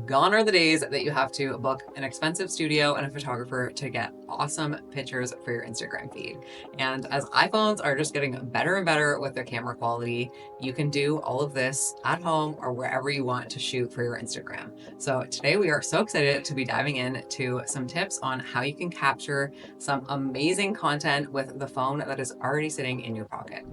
Gone are the days that you have to book an expensive studio and a photographer to get awesome pictures for your Instagram feed. And as iPhones are just getting better and better with their camera quality, you can do all of this at home or wherever you want to shoot for your Instagram. So today we are so excited to be diving into some tips on how you can capture some amazing content with the phone that is already sitting in your pocket.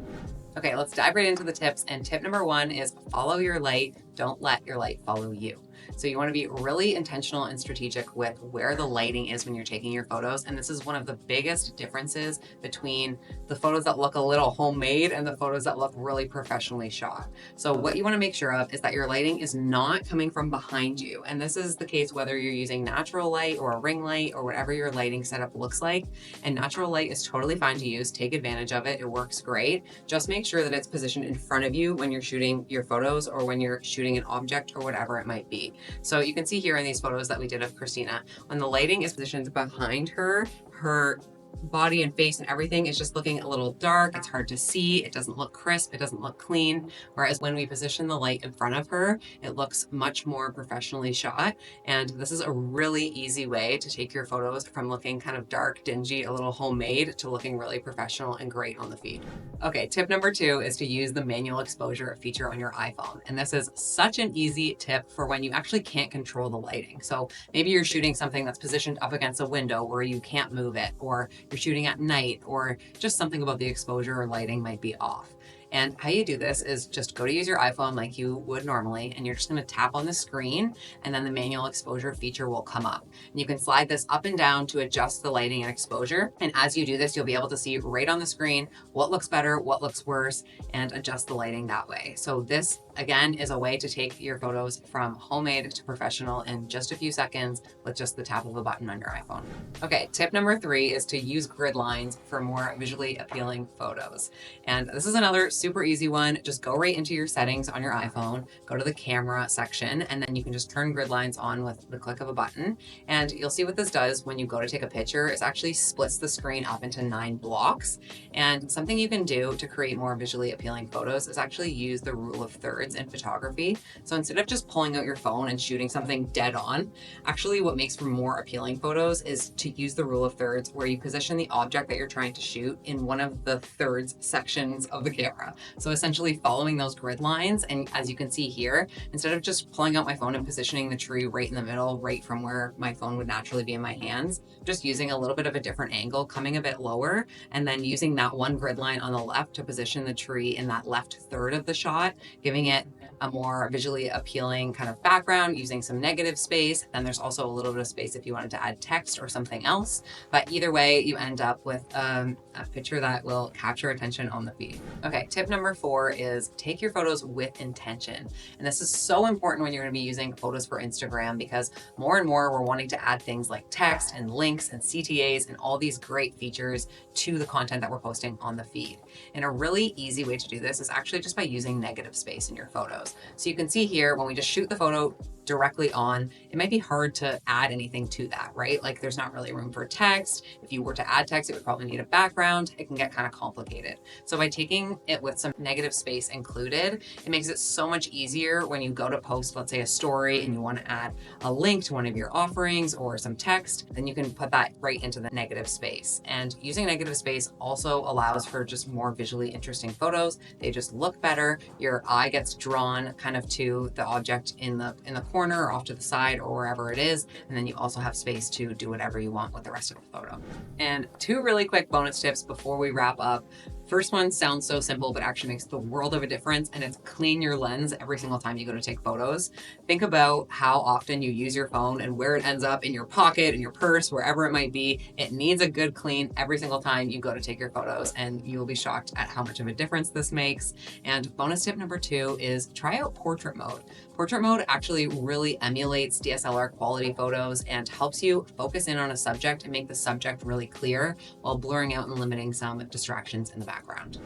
Okay, let's dive right into the tips. And tip number one is follow your light. Don't let your light follow you. So you want to be really intentional and strategic with where the lighting is when you're taking your photos. And this is one of the biggest differences between the photos that look a little homemade and the photos that look really professionally shot. So what you want to make sure of is that your lighting is not coming from behind you. And this is the case whether you're using natural light or a ring light or whatever your lighting setup looks like. And natural light is totally fine to use. Take advantage of it. It works great. Just make sure that it's positioned in front of you when you're shooting your photos or when you're shooting an object or whatever it might be. So you can see here in these photos that we did of Christina, when the lighting is positioned behind her, her body and face and everything is just looking a little dark. It's hard to see. It doesn't look crisp. It doesn't look clean. Whereas when we position the light in front of her, it looks much more professionally shot. And this is a really easy way to take your photos from looking kind of dark, dingy, a little homemade to looking really professional and great on the feed. Okay, tip number two is to use the manual exposure feature on your iPhone. And this is such an easy tip for when you actually can't control the lighting. So maybe you're shooting something that's positioned up against a window where you can't move it, or you're shooting at night, or just something about the exposure or lighting might be off. And how you do this is just go to use your iPhone like you would normally, and you're just going to tap on the screen, and then the manual exposure feature will come up. And you can slide this up and down to adjust the lighting and exposure. And as you do this, you'll be able to see right on the screen what looks better, what looks worse, and adjust the lighting that way. So this, again, is a way to take your photos from homemade to professional in just a few seconds with just the tap of a button on your iPhone. Okay, tip number three is to use grid lines for more visually appealing photos. And this is another super easy one. Just go right into your settings on your iPhone, go to the camera section, and then you can just turn grid lines on with the click of a button. And you'll see what this does when you go to take a picture. It actually splits the screen up into 9 blocks. And something you can do to create more visually appealing photos is actually use the rule of thirds in photography. So instead of just pulling out your phone and shooting something dead on, actually what makes for more appealing photos is to use the rule of thirds, where you position the object that you're trying to shoot in one of the thirds sections of the camera. So essentially following those grid lines. And as you can see here, instead of just pulling out my phone and positioning the tree right in the middle, right from where my phone would naturally be in my hands, just using a little bit of a different angle, coming a bit lower, and then using that one grid line on the left to position the tree in that left third of the shot, giving it a more visually appealing kind of background, using some negative space. Then there's also a little bit of space if you wanted to add text or something else. But either way, you end up with a picture that will capture attention on the feed. Okay, tip number four is take your photos with intention. And this is so important when you're going to be using photos for Instagram, because more and more we're wanting to add things like text and links and CTAs and all these great features to the content that we're posting on the feed. And a really easy way to do this is actually just by using negative space in your photos. So you can see here, when we just shoot the photo directly on, it might be hard to add anything to that, right? Like there's not really room for text. If you were to add text, it would probably need a background. It can get kind of complicated. So by taking it with some negative space included, it makes it so much easier when you go to post, let's say, a story and you want to add a link to one of your offerings or some text, then you can put that right into the negative space. And using negative space also allows for just more visually interesting photos. They just look better. Your eye gets drawn kind of to the object in the corner or off to the side or wherever it is. And then you also have space to do whatever you want with the rest of the photo. And two really quick bonus tips before we wrap up. First one sounds so simple, but actually makes the world of a difference, and it's clean your lens every single time you go to take photos. Think about how often you use your phone and where it ends up in your pocket, in your purse, wherever it might be. It needs a good clean every single time you go to take your photos, and you'll be shocked at how much of a difference this makes. And bonus tip number two is try out portrait mode. Portrait mode actually really emulates DSLR quality photos and helps you focus in on a subject and make the subject really clear while blurring out and limiting some distractions in the background.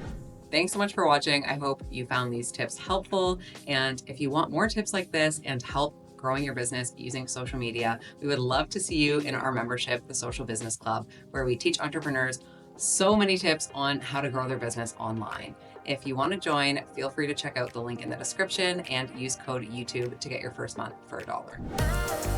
Thanks so much for watching. I hope you found these tips helpful. And if you want more tips like this and help growing your business using social media, we would love to see you in our membership, the Social Business Club, where we teach entrepreneurs so many tips on how to grow their business online. If you want to join, feel free to check out the link in the description and use code YouTube to get your first month for $1.